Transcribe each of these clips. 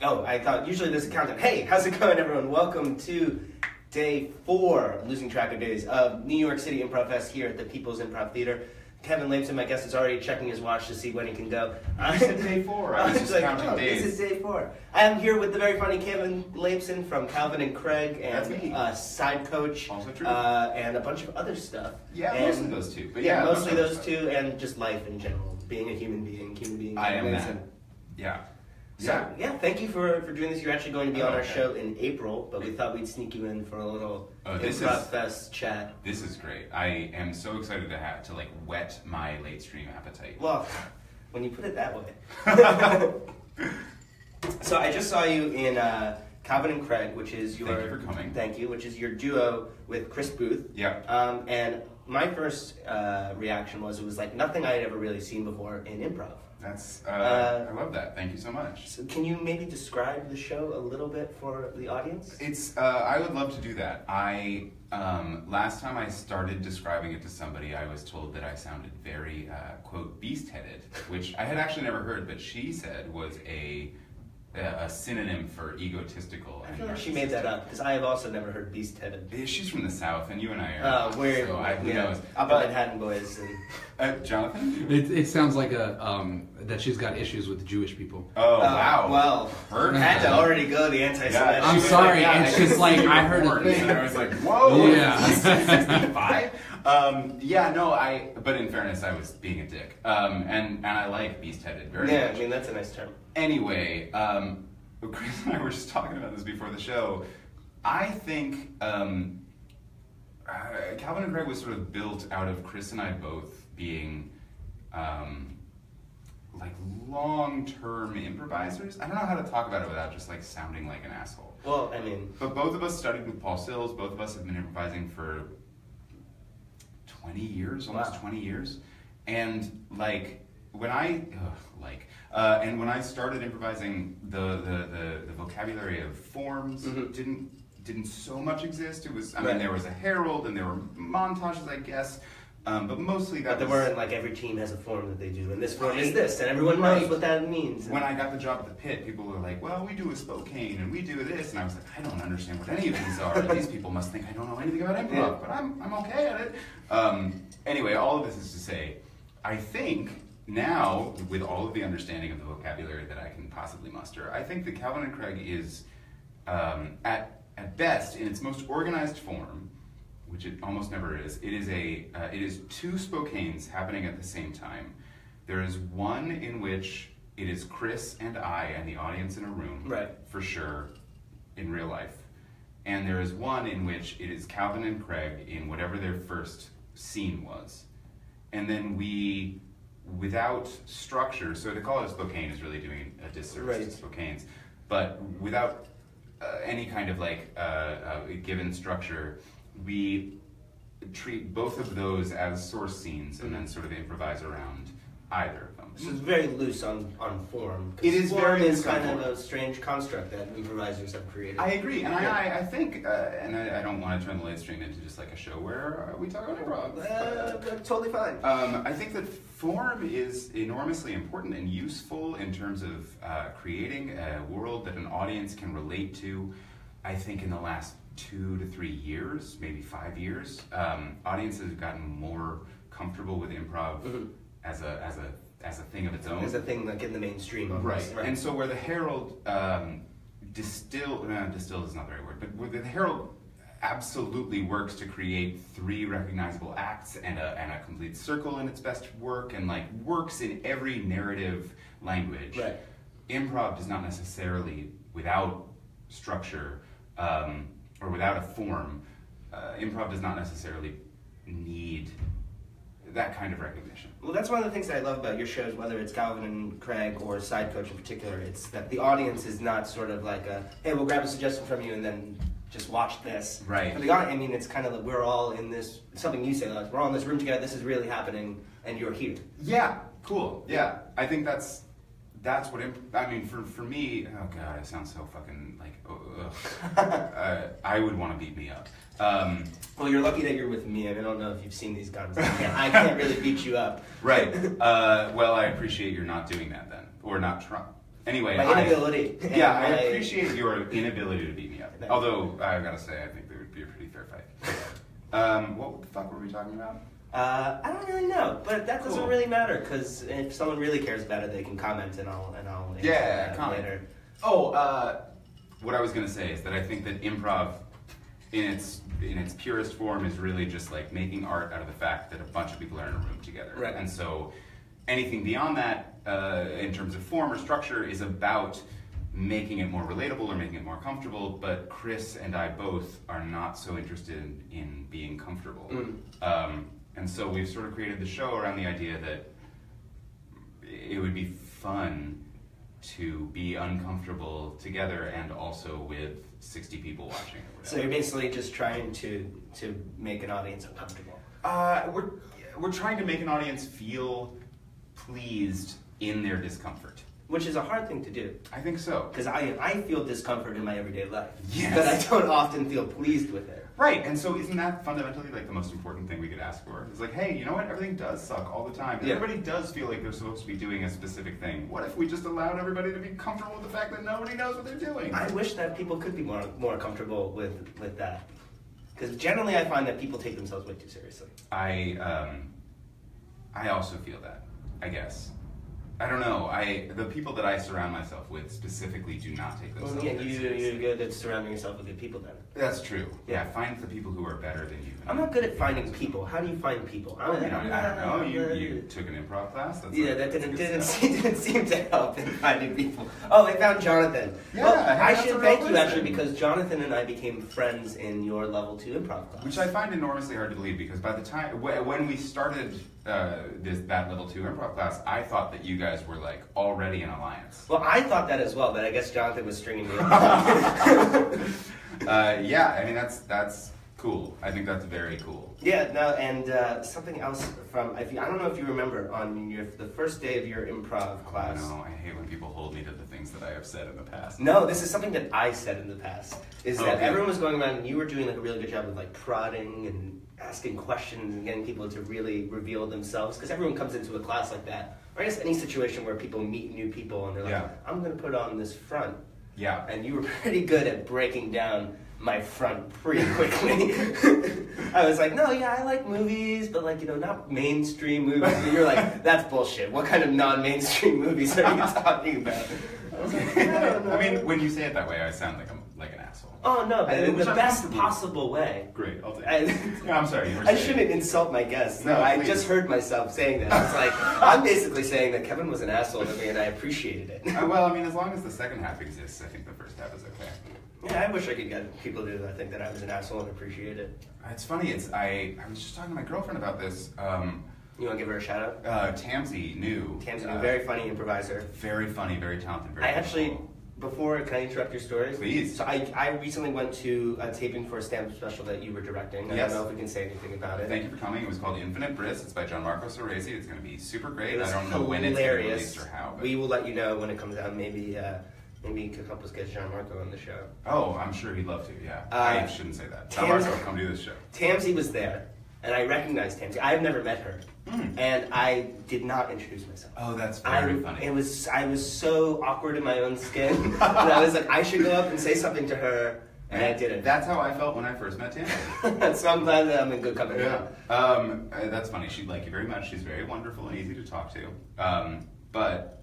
Oh, I thought usually there's a countdown. Hey, how's it going, everyone? Welcome to day 4, losing track of days, of New York City Improv Fest here at the People's Improv Theater. Kevin Laibson, my guest, is already checking his watch to see when he can go. You said day 4. I was just counting days. This is day 4. I am here with the very funny Kevin Laibson from Calvin and Craig and Side Coach. Also true. And a bunch of other stuff. Yeah, and, mostly those two. But yeah, mostly those two, and just life in general. Being a human being. I am that. Yeah. So, thank you for doing this. You're actually going to be on our show in April, but we thought we'd sneak you in for a little Improv Fest chat. This is great. I am so excited to whet my late stream appetite. Well, when you put it that way. So I just saw you in Calvin and Craig, which is your... Thank you for coming. Thank you, which is your duo with Chris Booth. Yeah. And my first reaction was it was like nothing I had ever really seen before in improv. That's, I love that. Thank you so much. So can you maybe describe the show a little bit for the audience? It's, I would love to do that. Last time I started describing it to somebody, I was told that I sounded very, quote, beast-headed, which I had actually never heard, but she said was a synonym for egotistical. I feel like she made that up, because I have also never heard beast-headed. She's from the South, and you and I are. We're, so who knows? Upper Manhattan boys. And Jonathan? It sounds like that she's got issues with Jewish people. Oh, wow. Well, her had to already go the anti-Semitic. I'm sorry, it's just like, I heard a thing. And I was like, whoa, yeah. 65? But in fairness, I was being a dick. And I like beast-headed very much. Yeah, I mean, that's a nice term. Anyway, Chris and I were just talking about this before the show. I think Calvin and Craig was sort of built out of Chris and I both being long-term improvisers. I don't know how to talk about it without just sounding like an asshole. Well, I mean... But both of us studied with Paul Sills. Both of us have been improvising for 20 years, almost 20 years. And when I started improvising, the vocabulary of forms didn't so much exist. It was, I mean, there was a herald and there were montages, I guess, but mostly that. But there weren't every team has a form that they do, and this form is this, and everyone knows what that means. When I got the job at the Pit, people were like, "Well, we do a Spokane and we do this," and I was like, "I don't understand what any of these are. These people must think I don't know anything about improv, but I'm okay at it." Anyway, all of this is to say, I think. Now, with all of the understanding of the vocabulary that I can possibly muster, I think that Calvin and Craig is, at best, in its most organized form, which it almost never is, it is two Spokanes happening at the same time. There is one in which it is Chris and I and the audience in a room, for sure, in real life. And there is one in which it is Calvin and Craig in whatever their first scene was. And then we... without structure, so to call it a Spokane is really doing a disservice to Spokanes, but without any kind of given structure, we treat both of those as source scenes and then sort of improvise around either of them. So it's very loose on form. It is very loose kind of a strange construct that improvisers have created. I agree, and I think, and I don't want to turn the late stream into just a show where we talk about improv. Totally fine. I think that form is enormously important and useful in terms of creating a world that an audience can relate to. I think in the last 2 to 3 years, maybe 5 years, audiences have gotten more comfortable with improv as a thing of its own. As a thing in the mainstream. Right. And so where the Herald distilled is not the right word, but where the Herald absolutely works to create 3 recognizable acts and a complete circle in its best work, and works in every narrative language. Right. Improv does not necessarily, without structure or without a form, improv does not necessarily need that kind of recognition. Well, that's one of the things that I love about your shows, whether it's Calvin and Craig or Side Coach in particular. It's that the audience is not sort of hey, we'll grab a suggestion from you and then just watch this. Right. For the audience, I mean, it's kind of we're all in this, something you say, we're all in this room together, this is really happening, and you're here. Yeah, cool. Yeah, I think that's what, I mean, for me, oh God, I sound so fucking I would want to beat me up. Well, you're lucky that you're with me. I don't know if you've seen these guns. I can't really beat you up. Right. Well, I appreciate you're not doing that then, or not trying. Anyway, My inability. Yeah, I appreciate your inability to beat me up. Although, I've got to say, I think there would be a pretty fair fight. What the fuck were we talking about? I don't really know, but that doesn't really matter, because if someone really cares about it, they can comment, and I'll answer that comment later. Oh, what I was going to say is that I think that improv, in its purest form, is really just like making art out of the fact that a bunch of people are in a room together. Right. And so anything beyond that, in terms of form or structure, is about making it more relatable or making it more comfortable, but Chris and I both are not so interested in being comfortable. And so we've sort of created the show around the idea that it would be fun to be uncomfortable together and also with 60 people watching. Or whatever. So you're basically just trying to make an audience uncomfortable. We're trying to make an audience feel pleased in their discomfort. Which is a hard thing to do. I think so. Because I feel discomfort in my everyday life. Yes. But I don't often feel pleased with it. Right, and so isn't that fundamentally like the most important thing we could ask for? It's like, hey, you know what? Everything does suck all the time. Yeah. Everybody does feel like they're supposed to be doing a specific thing. What if we just allowed everybody to be comfortable with the fact that nobody knows what they're doing? I wish that people could be more comfortable with that. Because generally I find that people take themselves way too seriously. I also feel that, I guess. I don't know. The people that I surround myself with specifically do not take themselves very seriously. You're good at surrounding yourself with good people then. That's true. Yeah, find the people who are better than you. I'm not good at finding people. How do you find people? I don't know. You took an improv class? That didn't seem to help in finding people. Oh, I found Jonathan. Yeah, well, I should thank you person. actually, because Jonathan and I became friends in your level 2 improv class. Which I find enormously hard to believe, because by the time when we started that level 2 improv class, I thought that you guys were like already in alliance. Well, I thought that as well, but I guess Jonathan was stringing me along. Yeah, I mean that's cool. I think that's very cool. Yeah, no, and something else from, I don't know if you remember, on the first day of your improv class. Oh, no, I hate when people hold me to the things that I have said in the past. No, this is something that I said in the past, is that everyone was going around and you were doing like a really good job of like prodding and asking questions and getting people to really reveal themselves, because everyone comes into a class like that, or I guess any situation where people meet new people and they're like, I'm going to put on this front. Yeah. And you were pretty good at breaking down my front pretty quickly. I was like, no, yeah, I like movies, but like, not mainstream movies. And you're like, that's bullshit. What kind of non-mainstream movies are you talking about? I was like, I don't know. I mean, when you say it that way, I sound like an asshole. Oh, no, but in the best possible way. Great, I'll take it. No, I'm sorry. I shouldn't insult my guests. No, I please. just heard myself saying that. It's like, I'm basically saying that Kevin was an asshole to me and I appreciated it. Well, I mean, as long as the second half exists, I think the first half is okay. Yeah, I wish I could get people to think that I was an asshole and appreciate it. It's funny, I was just talking to my girlfriend about this. You want to give her a shout out? Tamsy New. Very funny improviser. Very funny, very talented, very Before, can I interrupt your story? Please. So I recently went to a taping for a stand-up special that you were directing. I don't know if we can say anything about it. Thank you for coming. It was called Infinite Bliss. It's by Gianmarco Soresi. It's going to be super great. It was I don't know when it's going to be released or how. But... We will let you know when it comes out. Maybe you could help us get Gianmarco on the show. Oh, I'm sure he'd love to, yeah. I shouldn't say that. Gianmarco, come do this show. Tamsy was there, and I recognized Tamsy. I have never met her. And I did not introduce myself. Oh, that's very funny. I was so awkward in my own skin. And I was like, I should go up and say something to her, and I didn't. That's how I felt when I first met Tammy. So I'm glad that I'm in good company. Yeah. That's funny. She'd like you very much. She's very wonderful and easy to talk to. But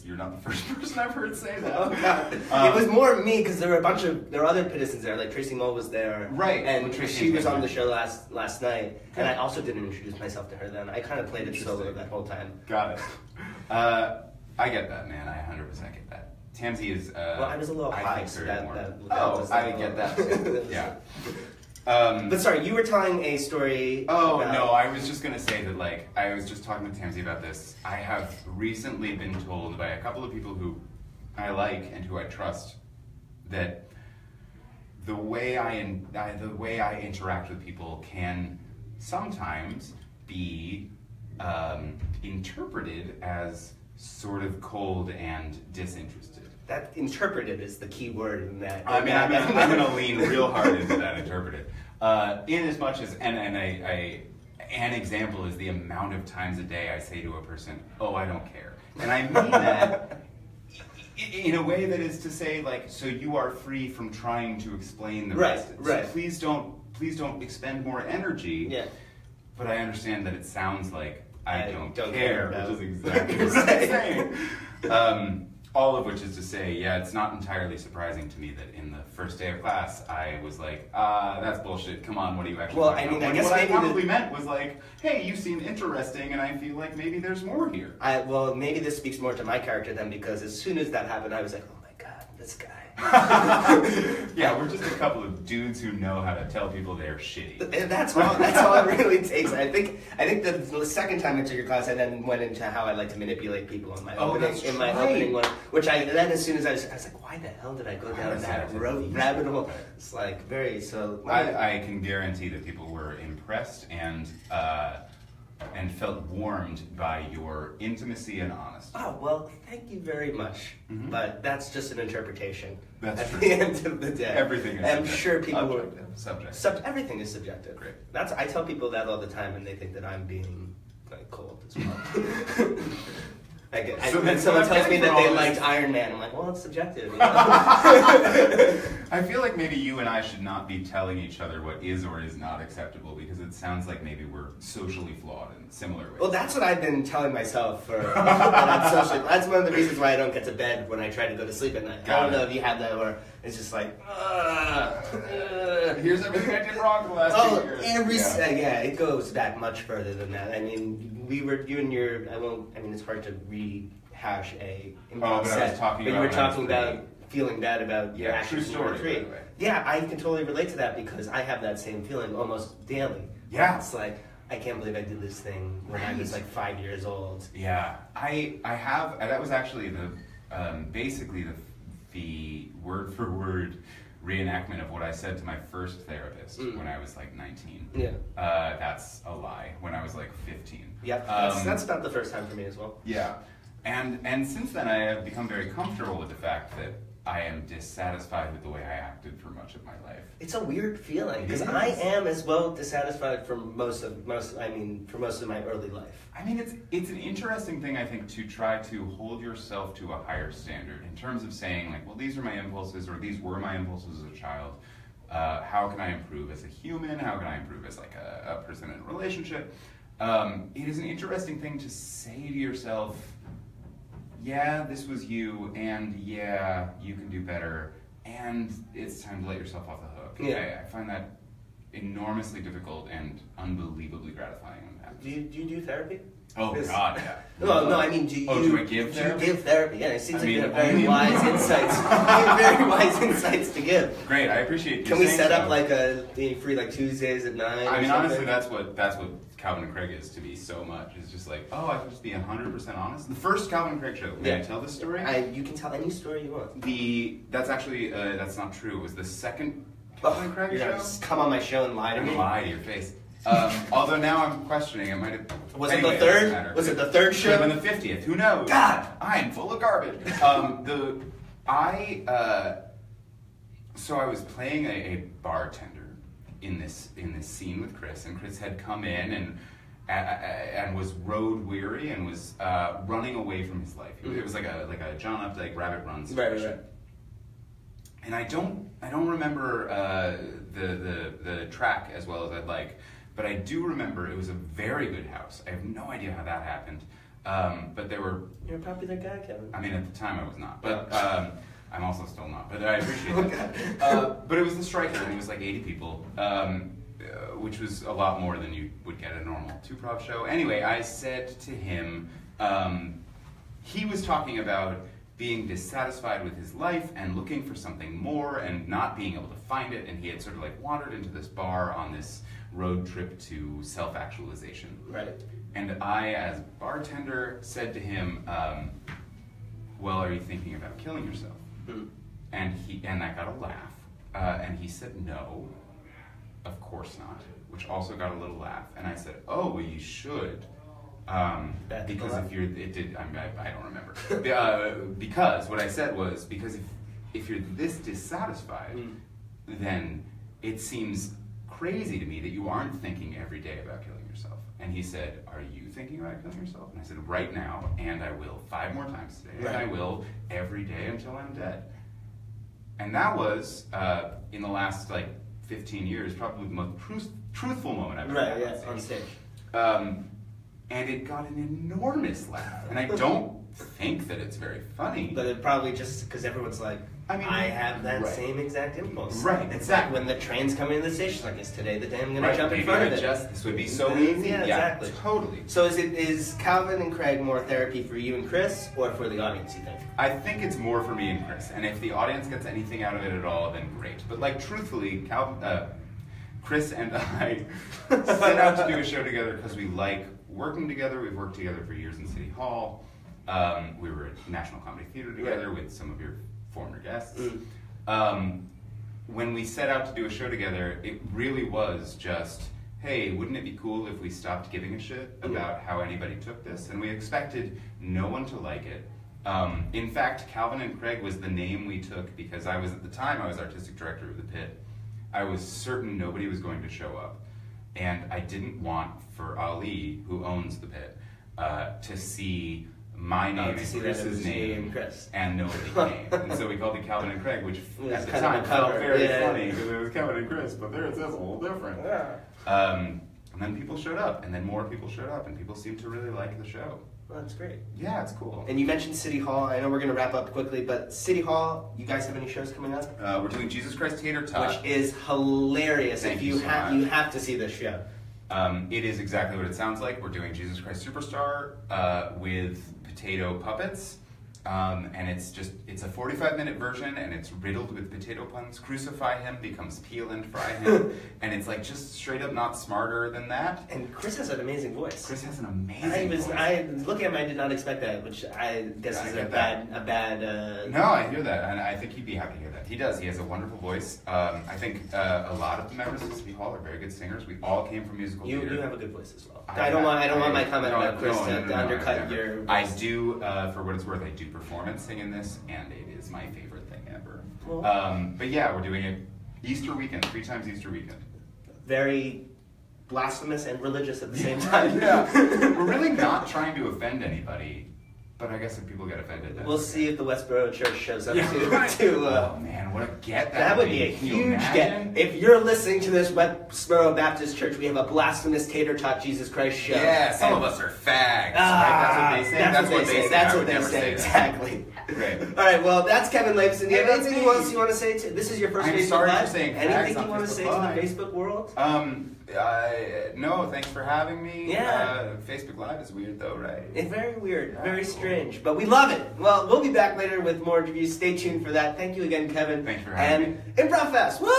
you're not the first person I've heard say that. Oh God! It was more me because there were other participants there. Like Tracy Mull was there, right? And she was on the show last night, and I also didn't introduce myself to her then. I kind of played it solo that whole time. Got it. I get that, man. I 100% get that. Tamsy is. Well, I was a little high, so I get that. Yeah. But sorry, you were telling a story. Oh, no, I was just going to say that, I was just talking to Tamsy about this. I have recently been told by a couple of people who I like and who I trust that the way I interact with people can sometimes be interpreted as sort of cold and disinterested. That interpreted is the key word in that. I mean, I'm going to lean real hard into that interpreted. In as much as, an example is the amount of times a day I say to a person, oh, I don't care. And I mean that in a way that is to say, like, so you are free from trying to explain the Right, rest. right. So please don't expend more energy. Yeah. But I understand that it sounds like I don't care care, about- which is exactly what I'm saying. All of which is to say, yeah, it's not entirely surprising to me that in the first day of class, I was like, that's bullshit. Come on, what do you actually Well, want I to mean, know? I When guess what maybe I probably meant was like, hey, you seem interesting, and I feel like maybe there's more here. Well, maybe this speaks more to my character then, because as soon as that happened, I was like, oh my god, this guy. Yeah, we're just a couple of dudes who know how to tell people they're shitty. And that's all it really takes. I think the second time I took your class, I then went into how I like to manipulate people in my opening one. Which then as soon as I was like, why the hell did I go down that rabbit hole? It's like very so. I can guarantee that people were impressed and felt warmed by your intimacy and honesty. Oh, well, thank you very much. Mhm. But that's just an interpretation. That's at true. the end of the day. Everything is I'm subjective. sure people were. Subjective. Everything is subjective. Great. I tell people that all the time, and they think that I'm being like cold as well. When someone tells me that they liked Iron Man, I'm like, well, it's subjective. You know? I feel like maybe you and I should not be telling each other what is or is not acceptable, because it sounds like maybe we're socially flawed in similar ways. Well, that's what I've been telling myself for. That's one of the reasons why I don't get to bed when I try to go to sleep at night. I don't know if you have that, or it's just like, here's everything I did wrong the last 2 years. It goes back much further than that. I mean, it's hard to rehash a improv set, but you were talking about feeling bad about your actions. True story, Three. by the way. Yeah, I can totally relate to that, because I have that same feeling almost daily. Yeah. It's like, I can't believe I did this thing when I was like 5 years old. Yeah, I have. That was actually basically the word for word reenactment of what I said to my first therapist when I was like 19. Yeah. That's a lie. When I was like 15. Yep. That's about the first time for me as well. Yeah. And since then I have become very comfortable with the fact that I am dissatisfied with the way I acted for much of my life. It's a weird feeling, because It is. I am as well dissatisfied for most of my early life. I mean, it's an interesting thing, I think, to try to hold yourself to a higher standard in terms of saying, like, well, these are my impulses, or these were my impulses as a child. How can I improve as a human? How can I improve as like a person in a relationship? It is an interesting thing to say to yourself, yeah, this was you, and yeah, you can do better, and it's time to let yourself off the hook. Yeah. I find that enormously difficult and unbelievably gratifying when it happens. Do you do therapy? Oh, God, yeah. No, I mean, do I give do therapy? you give therapy? Yeah, it seems I like you mean, have very only- wise insights. You have very wise insights to give. Great, I appreciate you Can we saying set up so. like a free like Tuesdays at 9? I or mean, something? honestly, that's what Calvin and Craig is to me so much. It's just like, oh, I can just be 100% honest. The first Calvin and Craig show, may I tell this story? You can tell any story you want. That's actually, that's not true. It was the second Calvin and Craig You're show. gonna just come on my show and lie to me? Lie to your face. Although now I'm questioning, it might have... Was Anyway, it the it doesn't third? matter. Was it the third Should have show? been the 50th. Who knows? God! I'm full of garbage. So I was playing a bartender in this scene with Chris, and Chris had come in and was road weary and was running away from his life. It was like a John Updike rabbit run situation. Right. And I don't remember the track as well as I'd like, but I do remember it was a very good house. I have no idea how that happened, but there were... You're a popular guy, Kevin. I mean, at the time I was not, but I'm also still not, but I appreciate that. But it was the Striker, and it was like 80 people, which was a lot more than you would get at a normal two-prov show. Anyway, I said to him, he was talking about being dissatisfied with his life and looking for something more and not being able to find it, and he had sort of like wandered into this bar on this road trip to self-actualization. Right. And I, as bartender, said to him, well, are you thinking about killing yourself? And that got a laugh. And he said, no, of course not, which also got a little laugh. And I said, oh, well, you should. Because if you're, I don't remember. Because what I said was, because if you're this dissatisfied, then it seems crazy to me that you aren't thinking every day about killing yourself. And he said, are you thinking about killing yourself? And I said, right now, and I will 5 more times today, and I will every day until I'm dead. And that was, in the last, 15 years, probably the most truthful moment I've ever had on stage. And it got an enormous laugh. And I don't think that it's very funny. But it probably just because everyone's like, I have that same exact impulse. Right, It's like when the train's coming into the station, like, is today the day I'm going to jump in Maybe front of it? This would be so easy. Yeah, exactly. Totally. So is Calvin and Craig more therapy for you and Chris, or for the audience, you think? I think it's more for me and Chris. And if the audience gets anything out of it at all, then great. But truthfully, Chris and I set out to do a show together because we like working together. We've worked together for years in City Hall. We were at National Comedy Theater together with some of your former guests. When we set out to do a show together, it really was just, hey, wouldn't it be cool if we stopped giving a shit about how anybody took this? And we expected no one to like it. In fact, Calvin and Craig was the name we took because at the time I was artistic director of the Pit. I was certain nobody was going to show up. And I didn't want for Ali, who owns the Pit, to see my name and Chris's name, and nobody came. And so we called it Calvin and Craig, which at the time felt very funny because it was Calvin and Chris, but there it says a little different. And then people showed up, and then more people showed up, and people seemed to really like the show. Well, that's great. Yeah, it's cool. And you mentioned City Hall. I know we're going to wrap up quickly, but City Hall, you guys have any shows coming up? We're doing Jesus Christ Tater Tot. Which is hilarious. Thank if you you so have, much. you have to see this show. It is exactly what it sounds like. We're doing Jesus Christ Superstar with potato puppets. And it's a 45-minute version, and it's riddled with potato puns. Crucify him becomes peel and fry him. And it's just straight up not smarter than that. And Chris has an amazing voice. Chris has an amazing voice. Looking at him, I did not expect that, which I guess is a bad. No, I hear that, and I think he'd be happy to hear that. He does. He has a wonderful voice. I think a lot of the members of City Hall are very good singers. We all came from musical theater. You have a good voice as well. I don't want my comment about Chris to undercut your voice. I do, for what it's worth, I do performance sing in this, and it is my favorite thing ever. Cool. But yeah, we're doing it Easter weekend, 3 times Easter weekend. Very blasphemous and religious at the same time. Yeah. We're really not trying to offend anybody, but I guess if people get offended, we'll see if the Westboro Church shows up oh man, what a get that would be a huge get. If you're listening to this Westboro Baptist Church, we have a blasphemous tater tot Jesus Christ show. Yeah, some of us are fags, right? That's what they say. That's what they say. Exactly. Great. All right. Well, that's Kevin Laibson. Do you have anything else you want to say? This is your first Facebook Live. Anything you want to say to the Facebook world? No, thanks for having me. Yeah. Facebook Live is weird though, right? It's very weird, very strange, but we love it. Well, we'll be back later with more interviews. Stay tuned for that. Thank you again, Kevin. Thanks for having me. And Improv Fest. Woo!